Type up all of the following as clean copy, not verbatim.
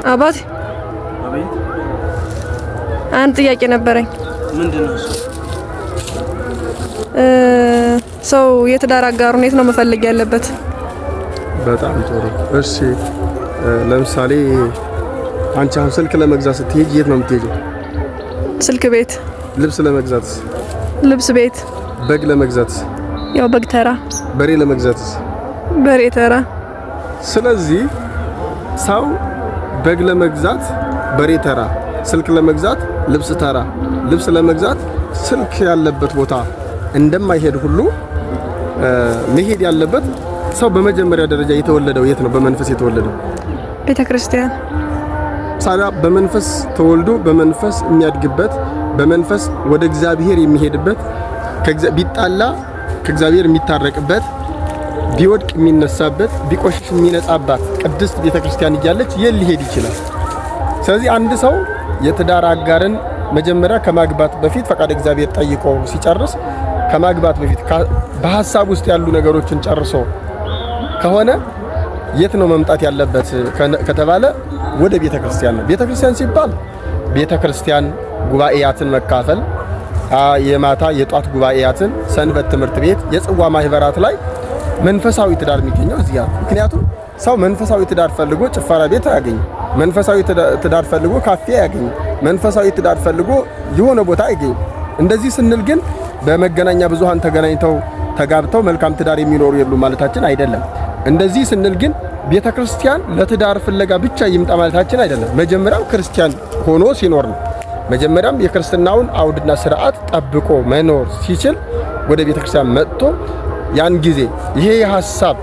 አባት አቤት። አንድ ጥያቄ ነበረኝ። ምንድነው እሱ? ሰው የትዳር አጋሩን የት ነው መፈለግ ያለበት? በጣም ጥሩ። እሺ ለምሳሌ አንቺ አሁን ስልክ ለመግዛት ስትሄጂ የት ነው የምትሄጂው? ስልክ ቤት። ልብስ ለመግዛት? ልብስ ቤት። በግ ለመግዛት? ያው በግ ተራ። በሬ ለመግዛት? በሬ ተራ። ስለዚህ ሰው በግ ለመግዛት በሬ ተራ፣ ስልክ ለመግዛት ልብስ ተራ፣ ልብስ ለመግዛት ስልክ ያለበት ቦታ እንደማይሄድ ሁሉ መሄድ ያለበት ሰው በመጀመሪያ ደረጃ የተወለደው የት ነው? በመንፈስ የተወለደው ቤተክርስቲያን። ሳላ በመንፈስ ተወልዶ በመንፈስ የሚያድግበት፣ በመንፈስ ወደ እግዚአብሔር የሚሄድበት፣ ቢጣላ ከእግዚአብሔር የሚታረቅበት፣ ቢወድቅ የሚነሳበት፣ ቢቆሽሽ የሚነጻባት ቅድስት ቤተክርስቲያን እያለች የት ሊሄድ ይችላል? ስለዚህ አንድ ሰው የትዳር አጋርን መጀመሪያ ከማግባት በፊት ፈቃድ እግዚአብሔር ጠይቆ ሲጨርስ ከማግባት በፊት በሐሳብ ውስጥ ያሉ ነገሮችን ጨርሶ ከሆነ የት ነው መምጣት ያለበት ከተባለ ወደ ቤተክርስቲያን ነው። ቤተክርስቲያን ሲባል ቤተክርስቲያን ጉባኤያትን መካፈል፣ የማታ የጧት ጉባኤያትን፣ ሰንበት ትምህርት ቤት፣ የጽዋ ማህበራት ላይ መንፈሳዊ ትዳር የሚገኘው እዚያ። ምክንያቱም ሰው መንፈሳዊ ትዳር ፈልጎ ጭፈራ ቤት አያገኝም። መንፈሳዊ ትዳር ፈልጎ ካፌ አያገኝም። መንፈሳዊ ትዳር ፈልጎ የሆነ ቦታ አይገኝም። እንደዚህ ስንል ግን በመገናኛ ብዙሃን ተገናኝተው ተጋብተው መልካም ትዳር የሚኖሩ የሉ ማለታችን አይደለም። እንደዚህ ስንል ግን ቤተክርስቲያን ለትዳር ፍለጋ ብቻ ይምጣ ማለታችን አይደለም። መጀመሪያም ክርስቲያን ሆኖ ሲኖር ነው። መጀመሪያም የክርስትናውን አውድና ስርዓት ጠብቆ መኖር ሲችል ወደ ቤተክርስቲያን መጥቶ ያን ጊዜ ይሄ ሐሳብ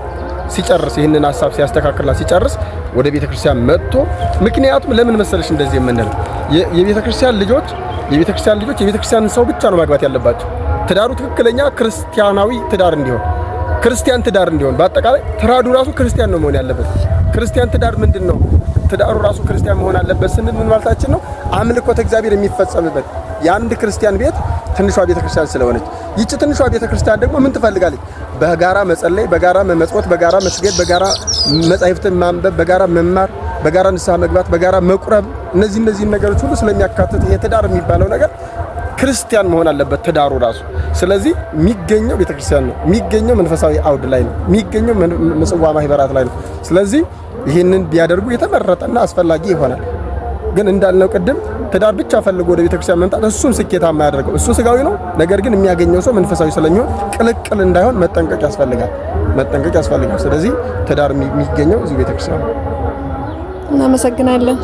ሲጨርስ ይሄንን ሐሳብ ሲያስተካክልና ሲጨርስ ወደ ቤተክርስቲያን መጥቶ ምክንያቱም ለምን መሰለሽ እንደዚህ የምንለው የቤተክርስቲያን ልጆች የቤተክርስቲያን ሰው ብቻ ነው ማግባት ያለባቸው። ትዳሩ ትክክለኛ ክርስቲያናዊ ትዳር እንዲሆን ክርስቲያን ትዳር እንዲሆን በአጠቃላይ ትዳሩ ራሱ ክርስቲያን ነው መሆን ያለበት። ክርስቲያን ትዳር ምንድነው? ትዳሩ ራሱ ክርስቲያን መሆን አለበት ስንል ምን ማለታችን ነው? አምልኮተ እግዚአብሔር የሚፈጸምበት የአንድ ክርስቲያን ቤት ትንሿ ቤተክርስቲያን ስለሆነች ይቺ ትንሿ ቤተክርስቲያን ደግሞ ምን ትፈልጋለች? በጋራ መጸለይ፣ በጋራ መመጽወት፣ በጋራ መስገድ፣ በጋራ መጻሕፍትን ማንበብ፣ በጋራ መማር፣ በጋራ ንስሐ መግባት፣ በጋራ መቁረብ፣ እነዚህ ነገሮች ሁሉ ስለሚያካትት የትዳር የሚባለው ነገር ክርስቲያን መሆን አለበት ትዳሩ ራሱ። ስለዚህ የሚገኘው ቤተክርስቲያን ነው፣ የሚገኘው መንፈሳዊ አውድ ላይ ነው፣ የሚገኘው ምጽዋ ማህበራት ላይ ነው። ስለዚህ ይህንን ቢያደርጉ የተመረጠና አስፈላጊ ይሆናል። ግን እንዳልነው ቅድም ትዳር ብቻ ፈልጎ ወደ ቤተክርስቲያን መምጣት እሱን ስኬታማ ያደርገው እሱ ስጋዊ ነው። ነገር ግን የሚያገኘው ሰው መንፈሳዊ ስለሚሆን ቅልቅል እንዳይሆን መጠንቀቅ ያስፈልጋል። ስለዚህ ትዳር የሚገኘው እዚህ ቤተክርስቲያን ነው። እናመሰግናለን።